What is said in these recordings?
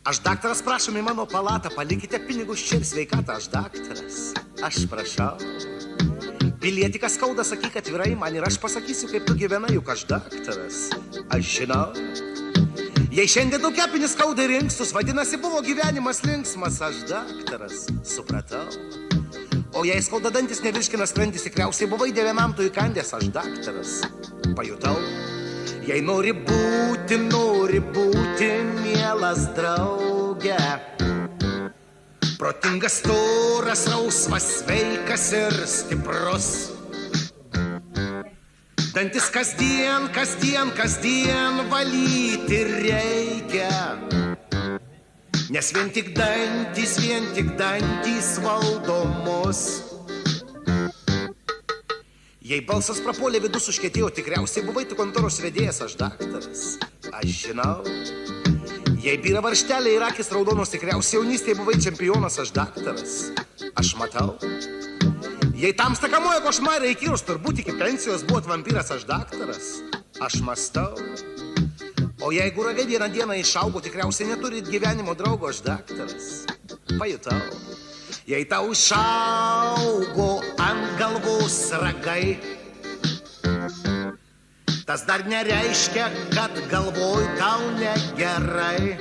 Aš daktaras, prašom į mano palatą, palikite pinigus čia ir sveikatą, aš daktaras, aš prašau. Pilietį, kas skauda, sakyk atvirai man ir aš pasakysiu, kaip tu gyvenai, juk aš daktaras, aš žinau. Jei šiandien daug kepinis skauda ir inkstus, vadinasi, buvo gyvenimas linksmas, aš daktaras, supratau. O jei skauda dantis, nevirškina skrandis, tikriausiai buvai dėvenam tu įkandęs, aš daktaras, pajutau. Jei nori būti, mielas drauge, protingas, storas, rausvas, sveikas ir stiprus. Dantis kasdien valyti reikia, nes vien tik dantys valdo mus. Jei balsas prapuolė, vidus užkietėjo, tikriausiai buvai tu kontoros vedėjas, aš daktaras, aš žinau. Jei byra varštelė ir akis raudonos, tikriausiai jaunystėje buvai čempionas, aš daktaras, aš matau. Jei tamsta kamuoja košmarai įkyrus, turbūt iki pensijos buvot vampyras, aš daktaras, aš mastau. O jeigu ragai vieną dieną išaugo, tikriausiai neturit gyvenimo draugo, aš daktaras, pajutau. Jei tau išaugo ant galvos ragai, tas dar nereiškia, kad galvoj tau negerai.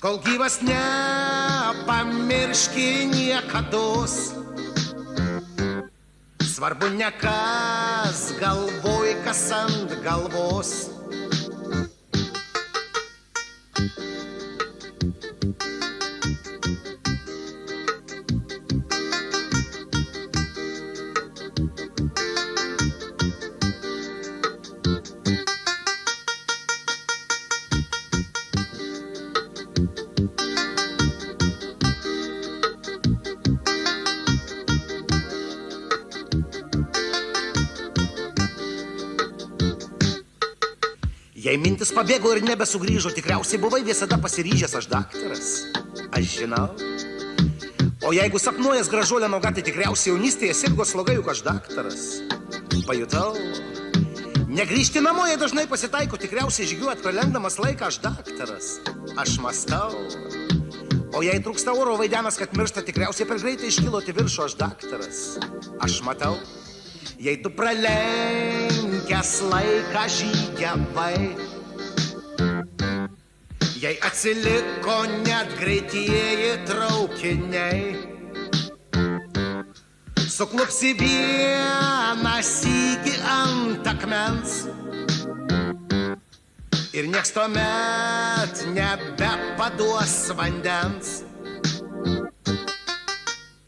Kol gyvas nepamirški niekados, svarbu ne kas galvoj, kas ant galvos. Jei mintis pabėgo ir nebesugrįžo, tikriausiai buvai visada pasiryžęs, aš daktaras, aš žinau. O jeigu sapnuojas gražuolę nogą, tai tikriausiai jaunystėje sirgo slogai, juk aš daktaras, pajutau. Negrįžti namo, jei dažnai pasitaiko, tikriausiai žygiuot pralendamas laiką, aš daktaras, aš mastau. O jei trūksta oro, vaidenas, kad miršta, tikriausiai per greitai iškiloti viršų, aš daktaras, aš matau. Jei tu pralenkęs laiką žygiavai, jei atsiliko net greitieji traukiniai, suklupsi vieną sykį ant akmens ir nieks tuomet nebepaduos vandens.